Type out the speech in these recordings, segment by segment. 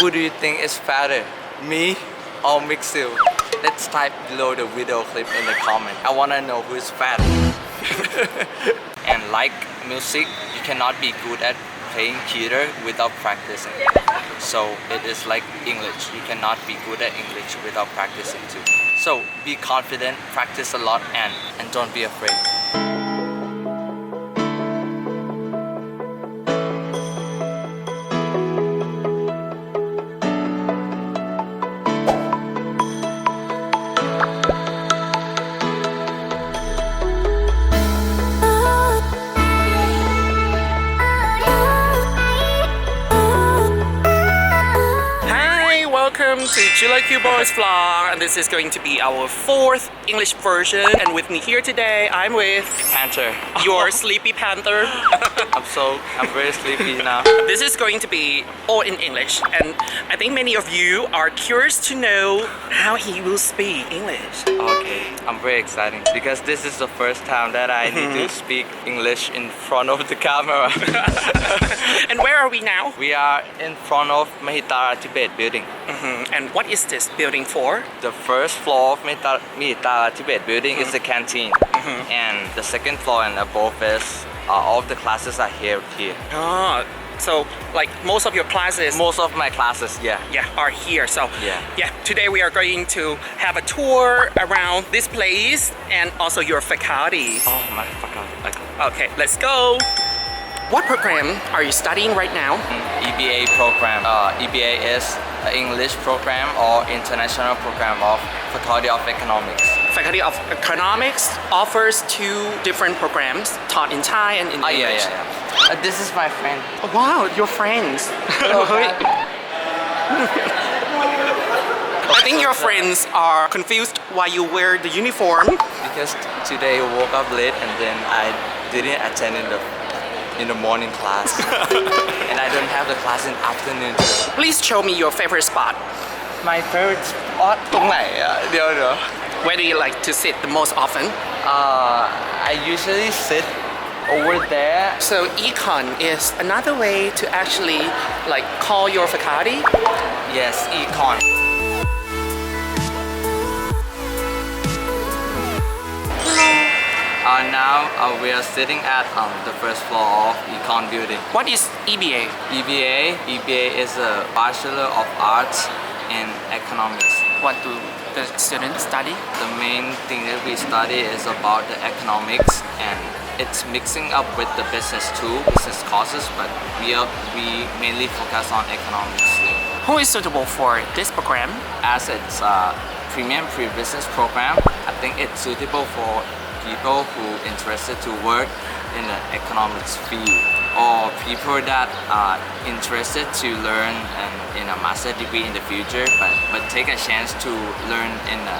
Who do you think is fatter, me or Mixil? Let's type below the video clip in the comment. I wanna know who is fat. And like music, you cannot be good at playing guitar without practicing. So it is like English. You cannot be good at English without practicing too. So be confident, practice a lot, and don't be afraid. Welcome to Chula Boys vlog, and this is going to be our fourth English version. And with me here today, I'm with Panther. Your sleepy panther. I'm very sleepy now. This is going to be all in English, and I think many of you are curious to know how he will speak English. Okay, I'm very excited because this is the first time that I need to speak English in front of the camera. And where are we now? We are in front of Mahitara Tibet building. And what is this building for? The first floor of Mahitara Tibet building is the canteen, and the second floor and above is all of the classes are here. Ah, so like most of your classes. Most of my classes, yeah, are here. So yeah. Today we are going to have a tour around this place and also your faculty. Oh my faculty. Okay, let's go. What program are you studying right now? EBA program. EBA is an English program or international program of Faculty of Economics. Faculty of Economics offers two different programs taught in Thai and in English. Yeah. This is my friend. Oh, wow, your friends. I think your friends are confused why you wear the uniform. Because today I woke up late and then I didn't attend in the morning class. And I don't have the class in afternoon. Please show me your favorite spot. My favorite spot ตรงไหนอ่ะเดี๋ยว Where do you like to sit the most often? I usually sit over there. So econ is another way to actually like call your faculty? Yes, econ. Now we are sitting at the first floor of econ building. What is EBA? EBA is a Bachelor of Arts in Economics. What do the students study? The main thing that we study is about the economics, and it's mixing up with the business courses, but we mainly focus on economics. Who is suitable for this program? As it's a premium pre-business program, I think it's suitable for people who interested to work in the economics field, or people that are interested to learn in a master degree in the future, but take a chance to learn in the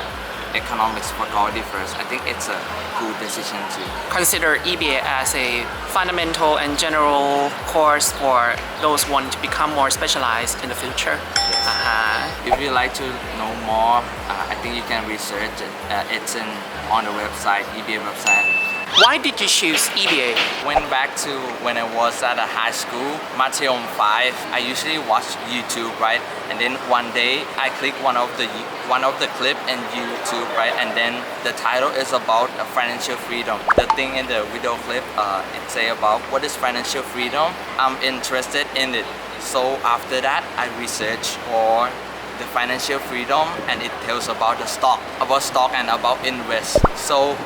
economics faculty first. I think it's a good decision to consider EBA as a fundamental and general course for those wanting to become more specialized in the future. If you like to know more, I think you can research it. It's on the website, EBA website. Why did you choose EBA? Went back to when I was at a high school, Matheom 5. I usually watch YouTube, right? And then one day I clicked one of the clip in YouTube, right? And then the title is about financial freedom. The thing in the video clip, it say about what is financial freedom. I'm interested in it. So after that, I researched for the financial freedom, and it tells about the stock and about invest. So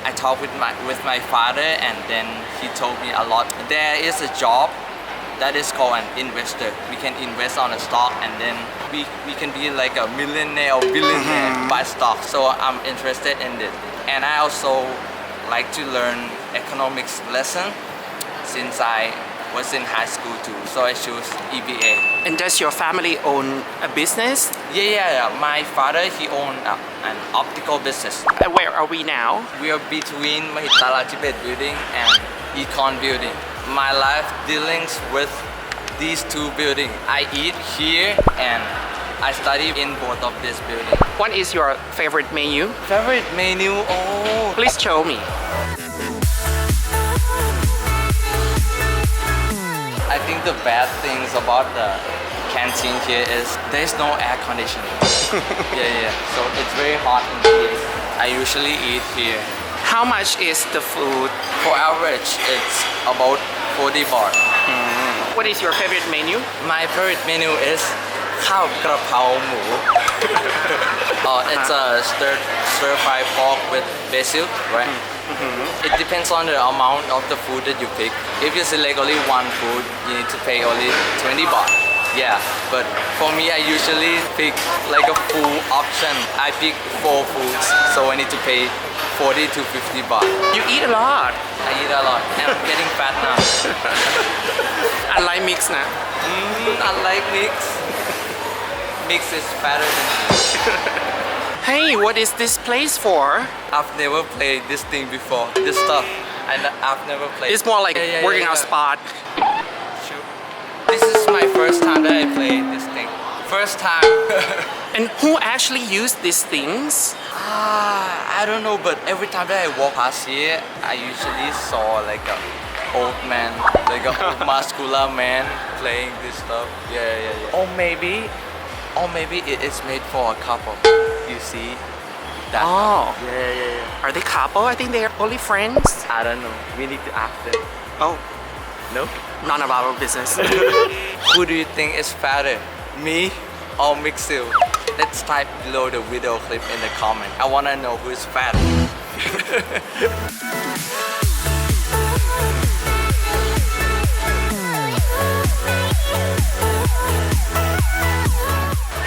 I talked with my father, and then he told me a lot. There is a job that is called an investor. We can invest on a stock, and then we can be like a millionaire or billionaire by stock. So I'm interested in it, and I also like to learn economics lesson since I was in high school too. So I chose EBA. And does your family own a business? Yeah. My father, he owned an optical business. Where are we now? We are between Mahitara Tibet building and Econ building. My life dealings with these two buildings. I eat here and I study in both of this building. What is your favorite menu? Favorite menu? Oh, please show me. I think the bad things about the canteen here is there's no air conditioning. Yeah. So it's very hot in here. I usually eat here. How much is the food? For average, it's about 40 baht. What is your favorite menu? My favorite menu is ข้าวกระเพราหมู It's a stir fry pork with basil, right? It depends on the amount of the food that you pick. If you select only one food, you need to pay only 20 baht. Yeah, but for me, I usually pick like a full option. I pick 4 foods, so I need to pay 40 to 50 baht. You eat a lot. I eat a lot, and I'm getting fat now. Unlike mix นะ Unlike mix, mix is fatter than me. Hey, what is this place for? I've never played this thing before. This stuff, I've never played. It's more like working out spot. Sure. This is my first time that I played this thing. First time. And who actually used these things? I don't know, but every time that I walk past here, I usually saw like a old man, like a old muscular man playing this stuff. Yeah. Or maybe it is made for a couple. You see? That. Oh. Yeah. Are they couple? I think they're only friends. I don't know. We need to ask them. Oh, No? none of our business. Who do you think is fatter? Me or Mixil? Let's type below the video clip in the comment. I wanna know who is fat.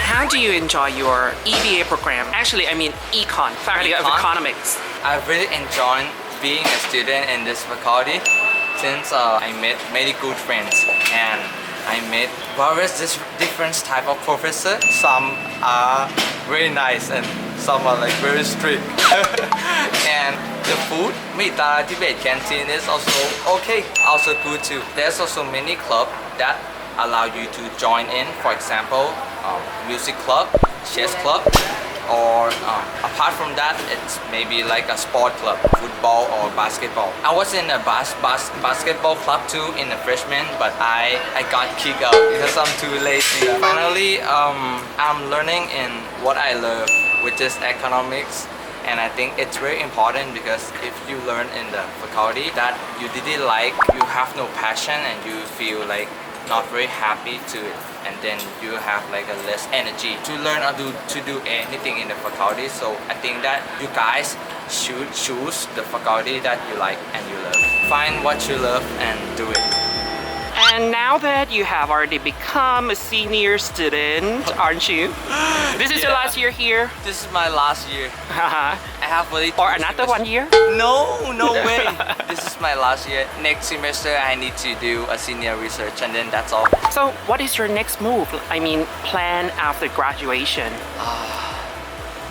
How do you enjoy your EBA program? Actually, I mean Econ, Faculty of Econ? Economics. I've really enjoyed being a student in this faculty since I met many good friends and I met various different type of professor. Some are very nice and some are like very strict. And the food, Mita Tibet canteen is also okay, also good too. There's also many clubs that allow you to join in. For example, music club, chess club, or apart from that, it's maybe like a sport club, football or basketball. I was in a basketball club too in a freshman, but I got kicked out because I'm too lazy. Finally, I'm learning in what I love, which is economics. And I think it's very important because if you learn in the faculty that you didn't like, you have no passion and you feel like not very happy to it, and then you have like a less energy to learn or to do anything in the faculty. So I think that you guys should choose the faculty that you like and you love. Find what you love and do it. And now that you have already become a senior student, aren't you? This is your last year here. This is my last year. I have only Or another 1 year? No way. This is my last year. Next semester I need to do a senior research and then that's all. So what is your next move? I mean, plan after graduation.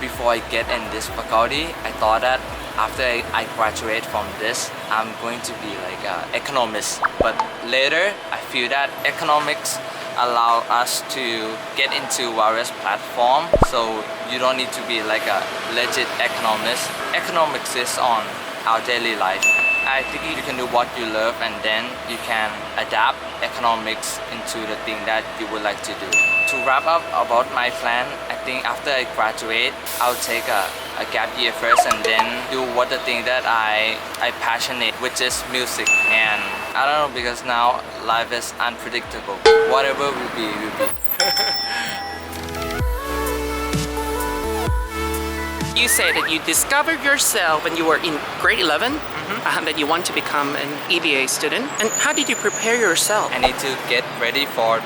Before I get in this faculty, I thought that after I graduate from this, I'm going to be like an economist. But later, I feel that economics allow us to get into various platforms, so you don't need to be like a legit economist. Economics is on our daily life. I think you can do what you love and then you can adapt economics into the thing that you would like to do. To wrap up about my plan, I think after I graduate, I'll take a gap year first and then do what the thing that I passionate, which is music. And I don't know, because now life is unpredictable. Whatever will be, will be. You said that you discovered yourself when you were in grade 11, that you want to become an EBA student. And how did you prepare yourself? I need to get ready for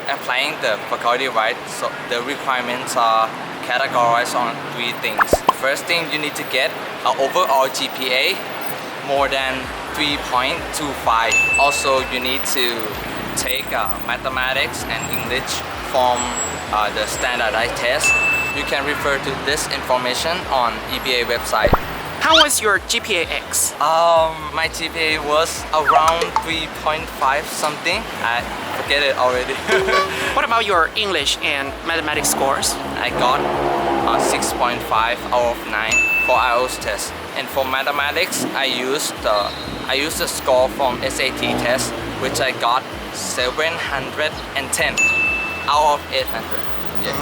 applying the faculty, right? So the requirements are categorized on 3 things. First thing, you need to get an overall GPA more than 3.25. Also, you need to take mathematics and English from the standardized test. You can refer to this information on EBA website. How was your GPA-X? My GPA was around 3.5 something. I forget it already. What about your English and mathematics scores? I got 6.5 out of 9 for IELTS test. And for mathematics, I used the score from SAT test, which I got 710 out of 800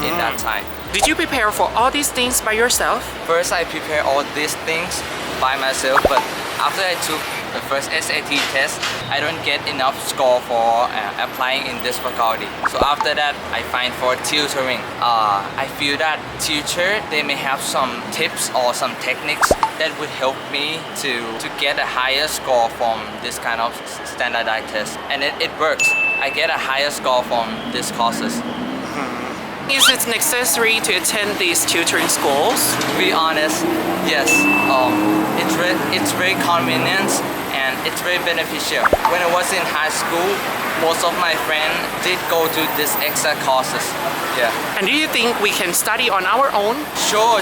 in that time. Did you prepare for all these things by yourself? First, I prepare all these things by myself, but after I took the first SAT test, I don't get enough score for applying in this faculty. So after that, I find for tutoring. I feel that teacher, they may have some tips or some techniques that would help me to get a higher score from this kind of standardized test. And it works. I get a higher score from these courses. Is it necessary to attend these tutoring schools? To be honest, yes. It's very convenient and it's very beneficial. When I was in high school, most of my friends did go to these extra courses. Yeah. And do you think we can study on our own? Sure.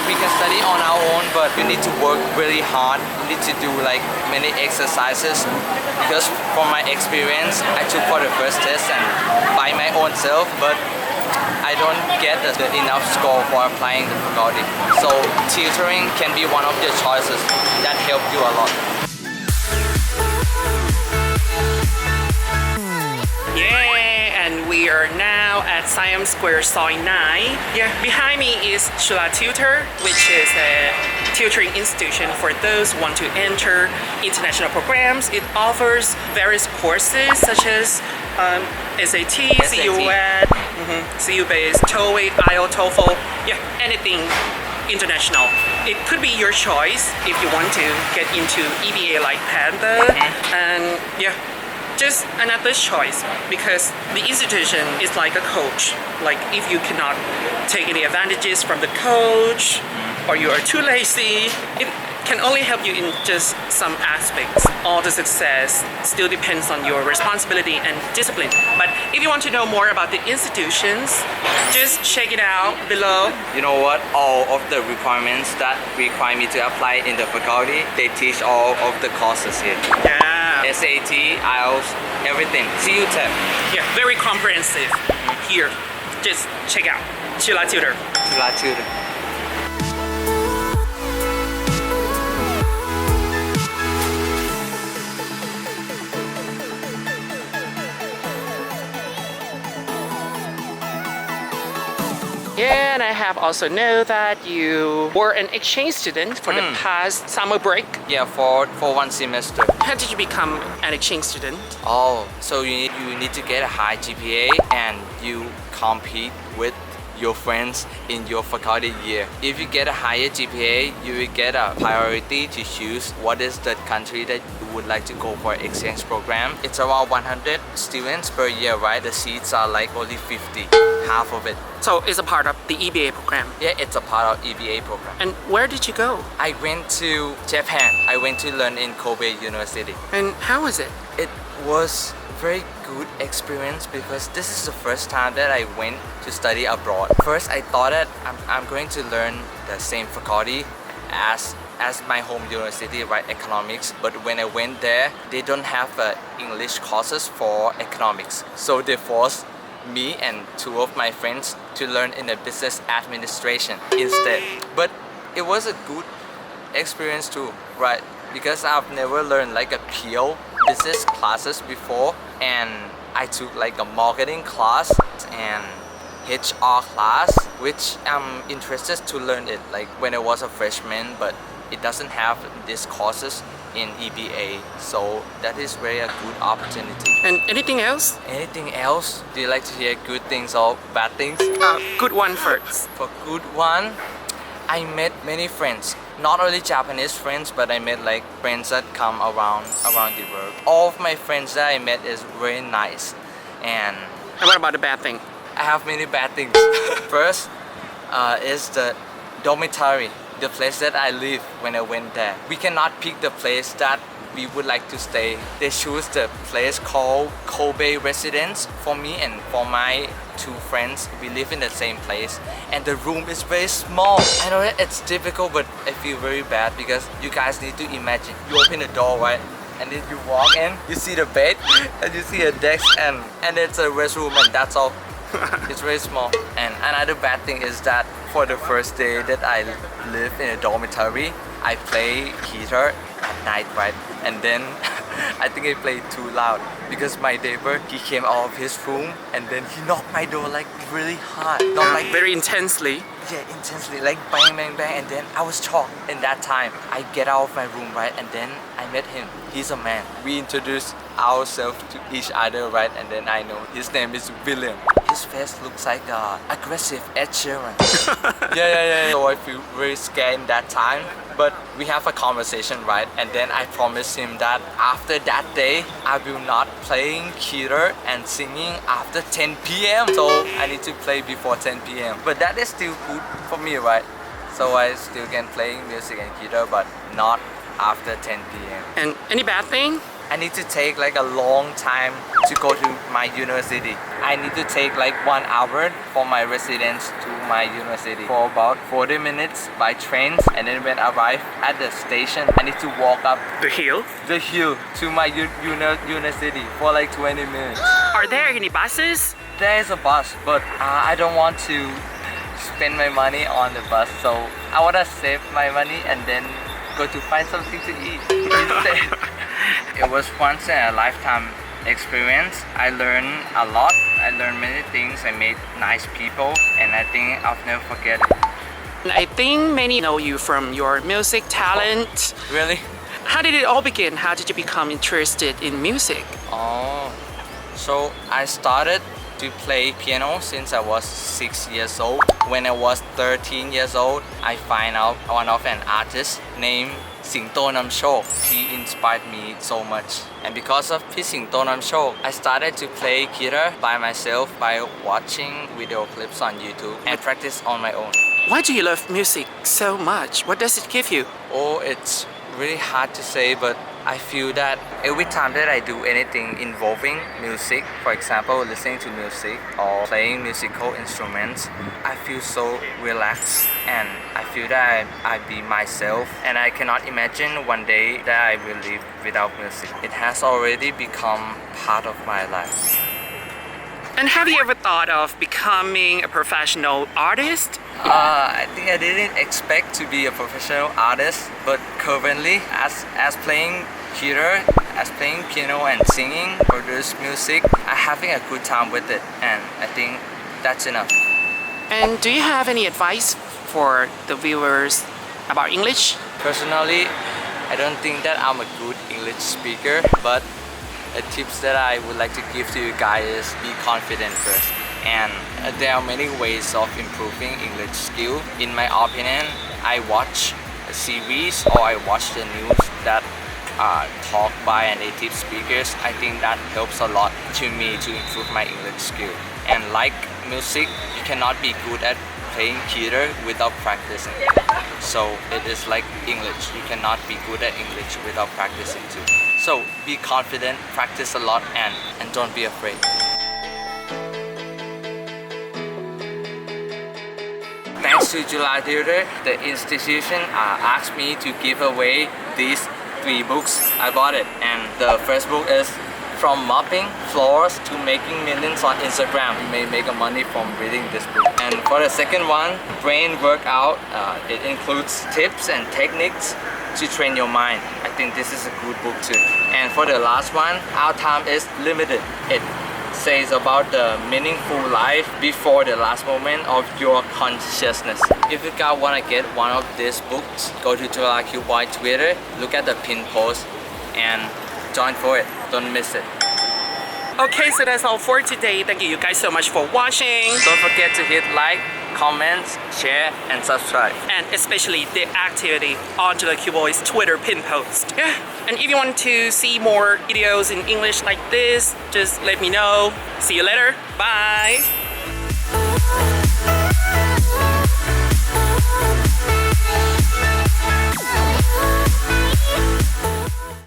We can study on our own, but you need to work really hard. You need to do like many exercises. Because from my experience, I took for the first test and by my own self, but I don't get the enough score for applying the faculty. So tutoring can be one of your choices that help you a lot. Yeah, and we are now at Siam Square, Soi 9. Yeah, behind me is Chula Tutor, which is a tutoring institution for those who want to enter international programs. It offers various courses such as SAT, CUET, CU-based, TOEIC, IELTS, TOEFL, yeah, anything international. It could be your choice if you want to get into EBA like Panther, and yeah, just another choice because the institution is like a coach. Like if you cannot take any advantages from the coach or you are too lazy, it can only help you in just some aspects. All the success still depends on your responsibility and discipline. But if you want to know more about the institutions, just check it out below. You know what? All of the requirements that require me to apply in the faculty, they teach all of the courses here. Yeah. SAT, IELTS, everything. CU Tech. Yeah, very comprehensive. Here, just check out Chula Tutor. Chula Tutor. Yeah, and I have also know that you were an exchange student for the past summer break. Yeah, for one semester. How did you become an exchange student? Oh, so you need to get a high GPA and you compete with your friends in your faculty year. If you get a higher GPA, you will get a priority to choose what is the country that you would like to go for exchange program. It's around 100 students per year, right? The seats are like only 50, half of it. So it's a part of the EBA program. Yeah, it's a part of EBA program. And where did you go? I went to Japan. I went to learn in Kobe University. And how was it? It was very good experience because this is the first time that I went to study abroad. First, I thought that I'm going to learn the same faculty as my home university, right, economics. But when I went there, they don't have English courses for economics. So they forced me and two of my friends to learn in the business administration instead. But it was a good experience too, right? Because I've never learned like a PO business classes before, and I took like a marketing class and HR class, which I'm interested to learn it like when I was a freshman, but it doesn't have these courses in EBA, so that is very a good opportunity. And anything else? Anything else? Do you like to hear good things or bad things? Good one first. For good one, I met many friends. Not only Japanese friends, but I met like friends that come around the world. All of my friends that I met is very nice. And what about the bad thing? I have many bad things. First is the dormitory, the place that I live when I went there. We cannot pick the place that we would like to stay. They choose the place called Kobe Residence for me and for my two friends. We live in the same place and the room is very small. I know that it's difficult, but I feel very bad because you guys need to imagine. You open the door, right? And then you walk in, you see the bed and you see a desk and it's a restroom and that's all. It's very small. And another bad thing is that for the first day that I live in a dormitory, I play guitar at night, right? And then I think I played too loud. because my neighbor, he came out of his room and then he knocked my door like really hard, not like very intensely. yeah, intensely, like bang, bang, bang, and then I was shocked. In that time, I get out of my room, right, and then I met him. He's a man. We introduced ourselves to each other, right, and then I know his name is William. His face looks like aggressive Ed Sheeran. yeah. So I feel very scared in that time. But we have a conversation, right? And then I promised him that after that day, I will not playing guitar and singing after 10 p.m. So I need to play before 10 p.m. But that is still good for me, right? So I still can playing music and guitar, but not after 10 p.m. And any bad thing? I need to take like a long time to go to my university. I need to take like 1 hour for my residence to my university for about 40 minutes by train. And then when I arrive at the station, I need to walk up The hill? the hill to my university for like 20 minutes. Are there any buses? There is a bus, but I don't want to spend my money on the bus. So I want to save my money and then go to find something to eat instead. It was once in a lifetime experience. I learned a lot. I learned many things. I met nice people, and I think I'll never forget it. I think many know you from your music talent. Really? How did it all begin? How did you become interested in music? Oh, so I started to play piano since I was 6 years old. When I was 13 years old, I find out one of an artist named Singto Namshok. He inspired me so much. And because of his Singto Namshok, I started to play guitar by myself by watching video clips on YouTube and practice on my own. Why do you love music so much? What does it give you? Oh, it's really hard to say, but I feel that every time that I do anything involving music, for example, listening to music or playing musical instruments, I feel so relaxed and I feel that I be myself and I cannot imagine one day that I will live without music. It has already become part of my life. And have you ever thought of becoming a professional artist? I think I didn't expect to be a professional artist, but currently as playing guitar, as playing piano and singing, produce music, I'm having a good time with it and I think that's enough. And do you have any advice for the viewers about English? Personally, I don't think that I'm a good English speaker, but a tips that I would like to give to you guys is be confident first. And there are many ways of improving English skill. In my opinion, I watch a series or I watch the news that talk by native speakers. I think that helps a lot to me to improve my English skill. And like music, you cannot be good at playing guitar without practicing. So it is like English. You cannot be good at English without practicing too. So be confident, practice a lot and don't be afraid. Thanks to Chula Theater, the institution asked me to give away these 3 books. I bought it and the first book is From Mopping Floors to Making Millions on Instagram. You may make money from reading this book. And for the second one, Brain Workout, it includes tips and techniques to train your mind. I think this is a good book too. And for the last one, Our Time is Limited. It says about the meaningful life before the last moment of your consciousness. If you guys want to get one of these books, go to Chula Boy Twitter, look at the pin post and join for it. Don't miss it. Okay, so that's all for today. Thank you guys so much for watching. Don't forget to hit like, comment, share and subscribe. And especially the activity on Chula Boy's Twitter pin post. Yeah. And if you want to see more videos in English like this, just let me know. See you later. Bye.